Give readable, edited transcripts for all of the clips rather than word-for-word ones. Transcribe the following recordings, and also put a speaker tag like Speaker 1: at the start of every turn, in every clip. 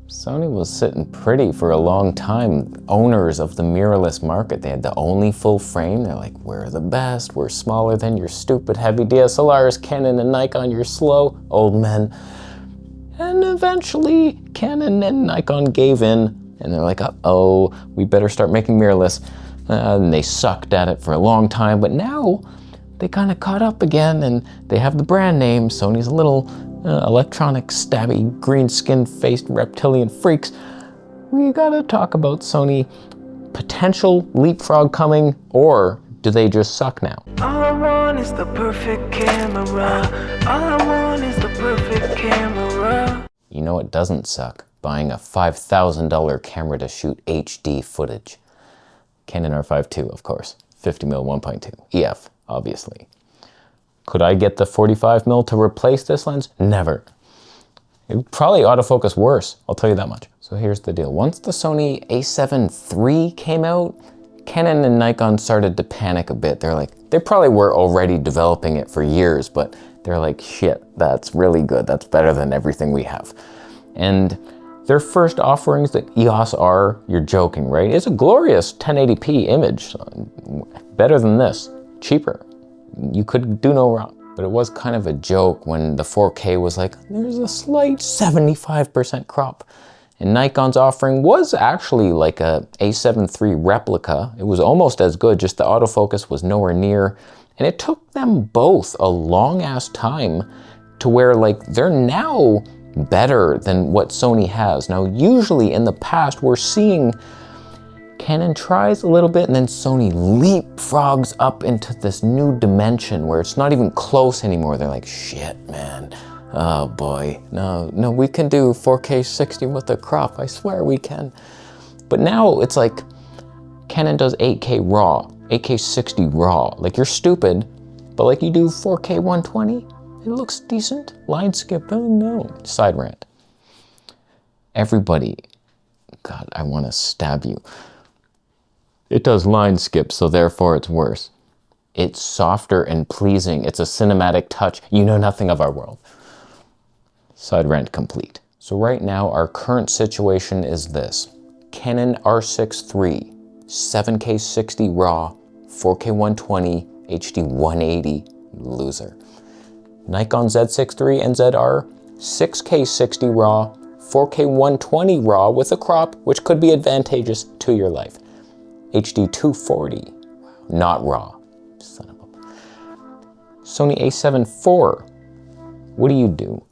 Speaker 1: Sony was sitting pretty for a long time. Owners of the mirrorless market, they had the only full frame. They're like, we're the best, we're smaller than your stupid heavy DSLRs, Canon and Nikon, you're slow, old men. And eventually, Canon and Nikon gave in, and they're like, uh-oh, we better start making mirrorless. And they sucked at it for a long time, but now they kind of caught up again, and they have the brand name. Sony's a little electronic, stabby, green-skin-faced reptilian freaks. We gotta talk about Sony potential leapfrog coming, or do they just suck now?
Speaker 2: All I want is the perfect camera. All I want is the perfect camera.
Speaker 1: You know it doesn't suck? Buying a $5,000 camera to shoot HD footage. Canon R5II, of course. 50mm 1.2. EF, obviously. Could I get the 45mm to replace this lens? Never. It would probably autofocus worse, I'll tell you that much. So here's the deal. Once the Sony A7 III came out, Canon and Nikon started to panic a bit. They're like, they probably were already developing it for years, but they're like, shit, that's really good. That's better than everything we have. And their first offerings, the EOS R, you're joking, right? It's a glorious 1080p image. Better than this, cheaper. You could do no wrong. But it was kind of a joke when the 4K was like, there's a slight 75% crop. And Nikon's offering was actually like a A7 III replica. It was almost as good, just the autofocus was nowhere near. And it took them both a long ass time to where like they're now better than what Sony has. Now, usually in the past, we're seeing Canon tries a little bit and then Sony leapfrogs up into this new dimension where it's not even close anymore. They're like, shit, man. Oh boy, no, we can do 4K 60 with a crop. I swear we can. But now it's like Canon does 8K raw, 8K 60 raw. Like you're stupid, but like you do 4K 120, it looks decent. Line skip, oh no. Side rant. Everybody, God, I want to stab you. It does line skip, so therefore it's worse. It's softer and pleasing. It's a cinematic touch. You know nothing of our world. Side rant complete. So right now, our current situation is this. Canon R6III, 7K 60 RAW, 4K 120, HD 180, loser. Nikon Z6 III and ZR, 6K 60 RAW, 4K 120 RAW with a crop, which could be advantageous to your life. HD 240, not RAW, son of a... Sony A7 IV, what do you do?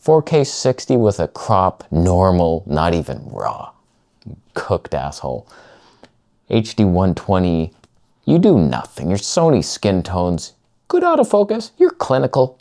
Speaker 1: 4K 60 with a crop, normal, not even RAW. Cooked asshole. HD 120, you do nothing. You're Sony skin tones. Good autofocus, you're clinical.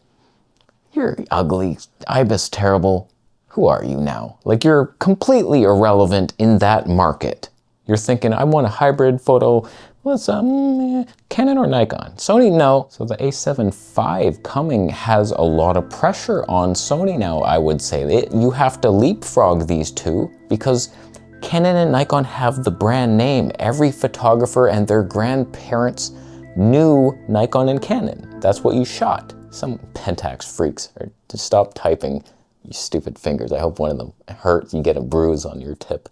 Speaker 1: You're ugly, IBIS terrible. Who are you now? Like you're completely irrelevant in that market. You're thinking, I want a hybrid photo. What's Canon or Nikon? Sony, no. So the A7 V coming has a lot of pressure on Sony now, I would say. You have to leapfrog these two because Canon and Nikon have the brand name. Every photographer and their grandparents knew Nikon and Canon. That's what you shot. Some Pentax freaks are to stop typing, you stupid fingers. I hope one of them hurts. You get a bruise on your tip.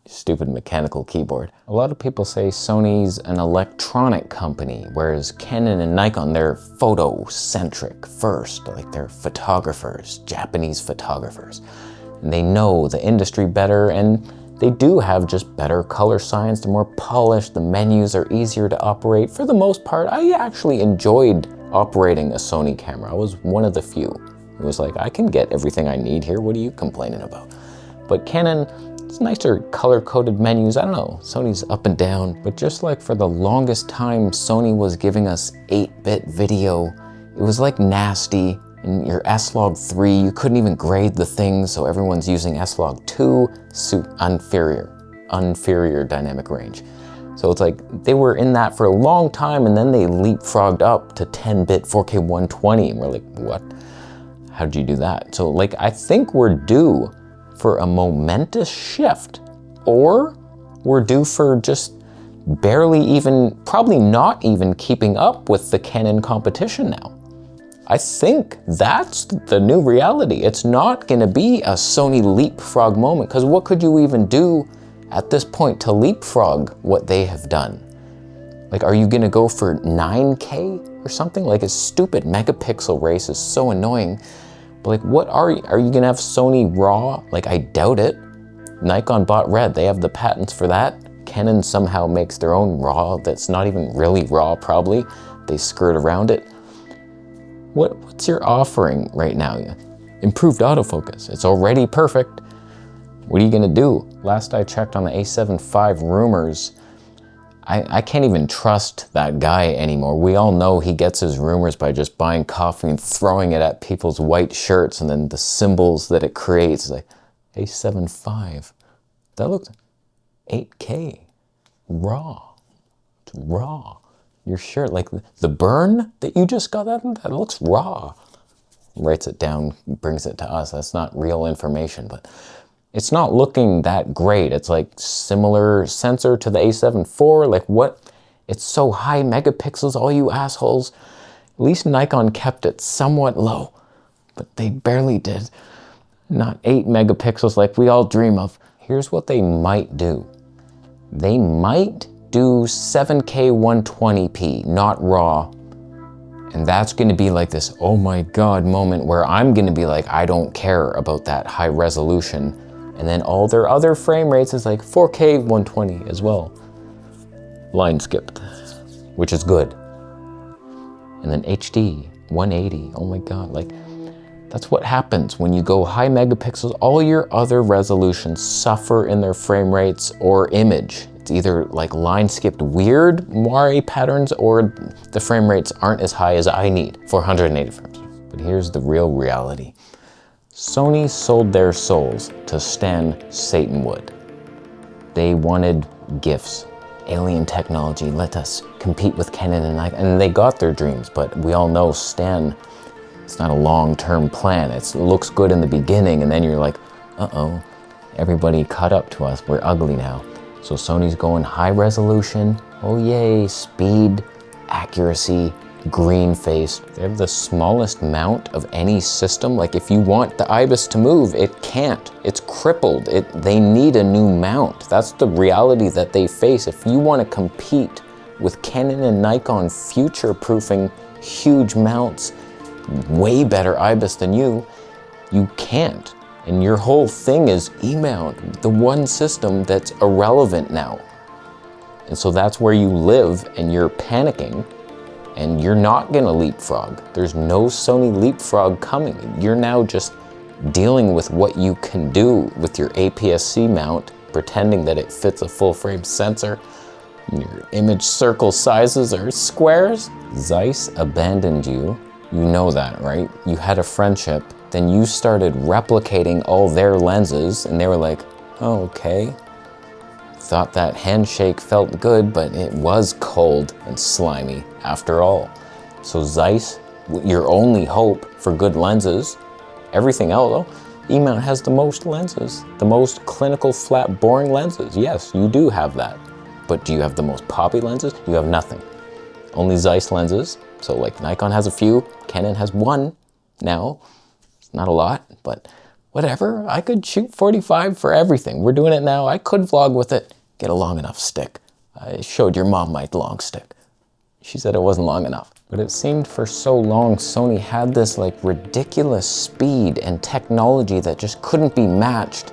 Speaker 1: Stupid mechanical keyboard. A lot of people say Sony's an electronic company, whereas Canon and Nikon, they're photo-centric first, like they're photographers, Japanese photographers. And they know the industry better, and they do have just better color science. They're more polished, the menus are easier to operate. For the most part, I actually enjoyed operating a Sony camera. I was one of the few. It was like, I can get everything I need here, what are you complaining about? But Canon, it's nicer color-coded menus. I don't know, Sony's up and down. But just like for the longest time, Sony was giving us 8-bit video. It was like nasty. In your S-Log3, you couldn't even grade the things, so everyone's using S-Log2, inferior dynamic range. So it's like, they were in that for a long time, and then they leapfrogged up to 10-bit 4K 120, and we're like, what? How'd you do that? So like, I think we're due for a momentous shift, or we're due for just barely even, probably not even keeping up with the Canon competition now. I think that's the new reality. It's not gonna be a Sony leapfrog moment, because what could you even do at this point to leapfrog what they have done? Like, are you gonna go for 9K or something? Like, a stupid megapixel race is so annoying. But like, what are you gonna have Sony RAW? Like, I doubt it. Nikon bought Red, they have the patents for that. Canon somehow makes their own RAW that's not even really RAW, probably. They skirt around it. What's your offering right now? Improved autofocus, it's already perfect. What are you gonna do? Last I checked on the A7V rumors, I can't even trust that guy anymore. We all know he gets his rumors by just buying coffee and throwing it at people's white shirts, and then the symbols that it creates, like A7V. That looks 8K, raw, it's raw. Your shirt, like the burn that you just got out of that looks raw. Writes it down, brings it to us. That's not real information, but it's not looking that great. It's like similar sensor to the A7IV. Like, what? It's so high megapixels, all you assholes. At least Nikon kept it somewhat low, but they barely did. Not 8 megapixels like we all dream of. Here's what they might do. They might do 7K 120p, not RAW. And that's gonna be like this, oh my God moment where I'm gonna be like, I don't care about that high resolution. And then all their other frame rates is like 4K 120 as well. Line skipped, which is good. And then HD 180, oh my God, like that's what happens when you go high megapixels. All your other resolutions suffer in their frame rates or image. It's either like line skipped weird moire patterns, or the frame rates aren't as high as I need for 180 frames. But here's the real reality. Sony sold their souls to Stan Satanwood. They wanted gifts, alien technology, let us compete with Canon and Nikon, and they got their dreams, but we all know Stan, it's not a long-term plan. It looks good in the beginning, and then you're like, uh-oh, everybody caught up to us, we're ugly now. So Sony's going high resolution, oh yay, speed, accuracy, green face. They have the smallest mount of any system. Like, if you want the IBIS to move, it can't. It's crippled. They need a new mount. That's the reality that they face. If you want to compete with Canon and Nikon future-proofing huge mounts, way better IBIS than you can't. And your whole thing is E-mount, the one system that's irrelevant now. And so that's where you live, and you're panicking, and you're not gonna leapfrog. There's no Sony leapfrog coming. You're now just dealing with what you can do with your APS-C mount, pretending that it fits a full-frame sensor. Your image circle sizes are squares. Zeiss abandoned you. You know that, right? You had a friendship, then you started replicating all their lenses, and they were like, oh, okay. Thought that handshake felt good, but it was cold and slimy after all. So Zeiss, your only hope for good lenses, everything else, E-mount has the most lenses, the most clinical, flat, boring lenses. Yes, you do have that. But do you have the most poppy lenses? You have nothing. Only Zeiss lenses. So like Nikon has a few, Canon has one now. It's not a lot, but whatever. I could shoot 45 for everything. We're doing it now. I could vlog with it. Get a long enough stick. I showed your mom my long stick. She said it wasn't long enough. But it seemed for so long Sony had this like ridiculous speed and technology that just couldn't be matched.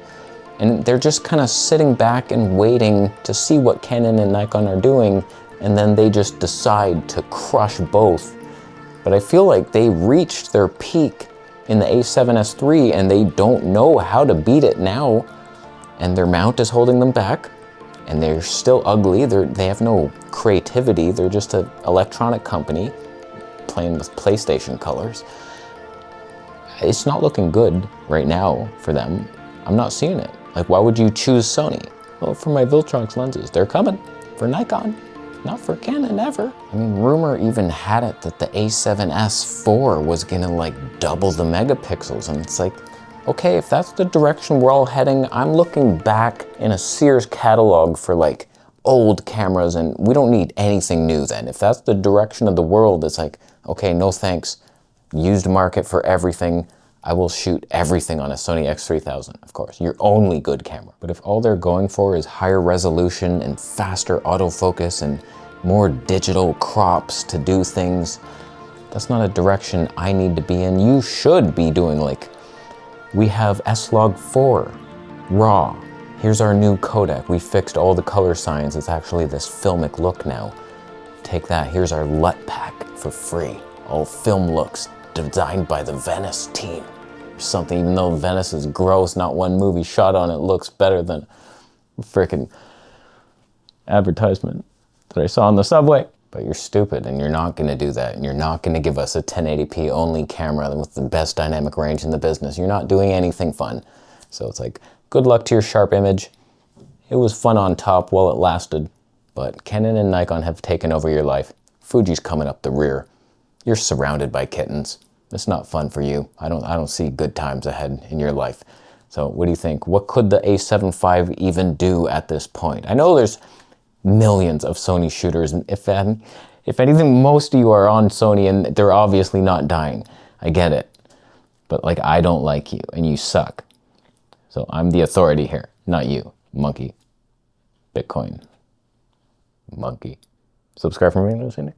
Speaker 1: And they're just kind of sitting back and waiting to see what Canon and Nikon are doing, and then they just decide to crush both. But I feel like they reached their peak in the A7S III, and they don't know how to beat it now. And their mount is holding them back, and they're still ugly. They have no creativity. They're just an electronic company playing with PlayStation colors. It's not looking good right now for them. I'm not seeing it. Like, why would you choose Sony? Well, for my Viltrox lenses, they're coming. For Nikon, not for Canon ever. I mean, rumor even had it that the A7S IV was gonna like double the megapixels, and it's like, okay, if that's the direction we're all heading, I'm looking back in a Sears catalog for like old cameras, and we don't need anything new then. If that's the direction of the world, it's like, okay, no thanks. used market for everything. I will shoot everything on a Sony X3000, of course, your only good camera. But if all they're going for is higher resolution and faster autofocus and more digital crops to do things, that's not a direction I need to be in. You should be doing, like, we have S-Log4, RAW. Here's our new codec. We fixed all the color signs. It's actually this filmic look now. Take that, here's our LUT pack for free. All film looks designed by the Venice team. Or something, even though Venice is gross, not one movie shot on it looks better than a freaking advertisement that I saw on the subway. But you're stupid and you're not gonna do that. And you're not gonna give us a 1080p only camera with the best dynamic range in the business. You're not doing anything fun. So it's like, good luck to your sharp image. It was fun on top while it lasted, but Canon and Nikon have taken over your life. Fuji's coming up the rear. You're surrounded by kittens. It's not fun for you. I don't see good times ahead in your life. So what do you think? What could the A7V even do at this point? I know there's millions of Sony shooters, and if anything, most of you are on Sony and they're obviously not dying. I get it. But like, I don't like you and you suck. So I'm the authority here, not you, monkey. Bitcoin. Monkey. Subscribe for me, Lucinda.